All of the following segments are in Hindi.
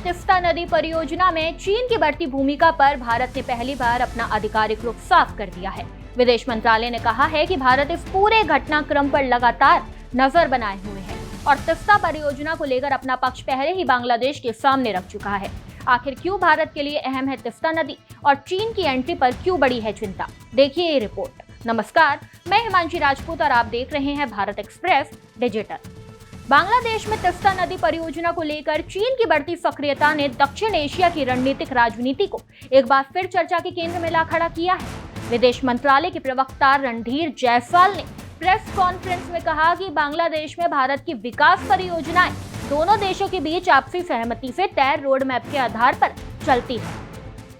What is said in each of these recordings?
तिस्ता नदी परियोजना में चीन की बढ़ती भूमिका पर भारत ने पहली बार अपना आधिकारिक रुख साफ कर दिया है। विदेश मंत्रालय ने कहा है कि भारत इस पूरे घटनाक्रम पर लगातार नजर बनाए हुए है और तिस्ता परियोजना को लेकर अपना पक्ष पहले ही बांग्लादेश के सामने रख चुका है। आखिर क्यों भारत के लिए अहम है तिस्ता नदी और चीन की एंट्री पर क्यों बड़ी है चिंता, देखिए ये रिपोर्ट। नमस्कार, मैं हिमांशी राजपूत और आप देख रहे हैं भारत एक्सप्रेस डिजिटल। बांग्लादेश में तिस्ता नदी परियोजना को लेकर चीन की बढ़ती सक्रियता ने दक्षिण एशिया की रणनीतिक राजनीति को एक बार फिर चर्चा के केंद्र में ला खड़ा किया है। विदेश मंत्रालय के प्रवक्ता रणधीर जायसवाल ने प्रेस कॉन्फ्रेंस में कहा कि बांग्लादेश में भारत की विकास परियोजनाएं दोनों देशों के बीच आपसी सहमति से तय रोड मैप के आधार पर चलती है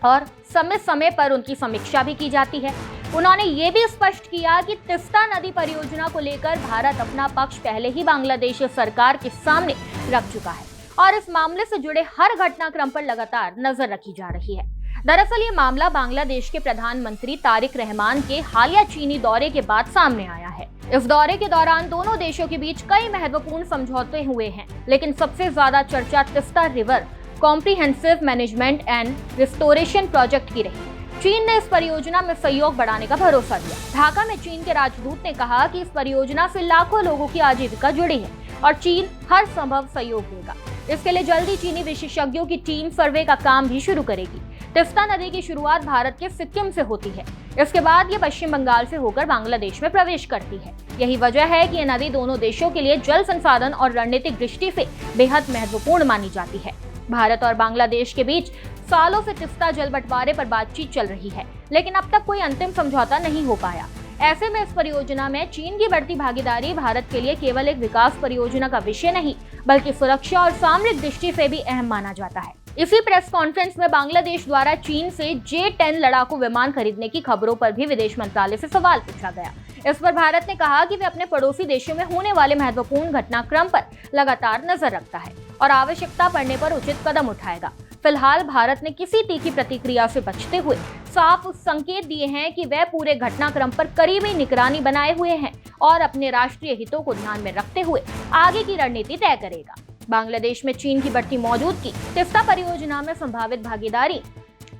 और समय समय पर उनकी समीक्षा भी की जाती है। उन्होंने ये भी स्पष्ट किया कि तिस्ता नदी परियोजना को लेकर भारत अपना पक्ष पहले ही बांग्लादेश सरकार के सामने रख चुका है और इस मामले से जुड़े हर घटनाक्रम पर लगातार नजर रखी जा रही है। दरअसल ये मामला बांग्लादेश के प्रधानमंत्री तारिक रहमान के हालिया चीनी दौरे के बाद सामने आया है। इस दौरे के दौरान दोनों देशों के बीच कई महत्वपूर्ण समझौते हुए हैं, लेकिन सबसे ज्यादा चर्चा Teesta river comprehensive management and restoration project की रही। चीन ने इस परियोजना में सहयोग बढ़ाने का भरोसा दिया। ढाका में चीन के राजदूत ने कहा कि इस परियोजना से लाखों लोगों की आजीविका जुड़ी है और चीन हर संभव सहयोग देगा। इसके लिए जल्दी चीनी विशेषज्ञों की टीम सर्वे का काम भी शुरू करेगी। तिस्ता नदी की शुरुआत भारत के सिक्किम से होती है। इसके बाद ये पश्चिम बंगाल से होकर बांग्लादेश में प्रवेश करती है। यही वजह है कि ये नदी दोनों देशों के लिए जल संसाधन और रणनीतिक दृष्टि से बेहद महत्वपूर्ण मानी जाती है। भारत और बांग्लादेश के बीच सालों से तिस्ता जल बंटवारे पर बातचीत चल रही है, लेकिन अब तक कोई अंतिम समझौता नहीं हो पाया। ऐसे में इस परियोजना में चीन की बढ़ती भागीदारी भारत के लिए केवल एक विकास परियोजना का विषय नहीं, बल्कि सुरक्षा और सामरिक दृष्टि से भी अहम माना जाता है। इसी प्रेस कॉन्फ्रेंस में बांग्लादेश द्वारा चीन से J-10 लड़ाकू विमान खरीदने की खबरों पर भी विदेश मंत्रालय से सवाल पूछा गया। इस पर भारत ने कहा कि वे अपने पड़ोसी देशों में होने वाले महत्वपूर्ण घटनाक्रम पर लगातार नजर रखता है और आवश्यकता पड़ने पर उचित कदम उठाएगा। फिलहाल भारत ने किसी तीखी प्रतिक्रिया से बचते हुए साफ संकेत दिए हैं कि वह पूरे घटनाक्रम पर करीबी निगरानी बनाए हुए हैं और अपने राष्ट्रीय हितों को ध्यान में रखते हुए आगे की रणनीति तय करेगा। बांग्लादेश में चीन की बढ़ती मौजूदगी, तिस्ता परियोजना में संभावित भागीदारी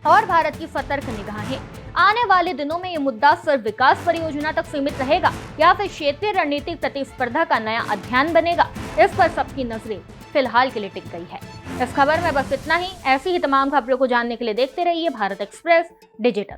और भारत की सतर्क निगाहें, आने वाले दिनों में ये मुद्दा सिर्फ विकास परियोजना तक सीमित रहेगा या फिर क्षेत्रीय रणनीतिक प्रतिस्पर्धा का नया अध्ययन बनेगा, इस पर सबकी नजरें फिलहाल के लिए टिक गई है। इस खबर में बस इतना ही। ऐसी ही तमाम खबरों को जानने के लिए देखते रहिए भारत एक्सप्रेस डिजिटल।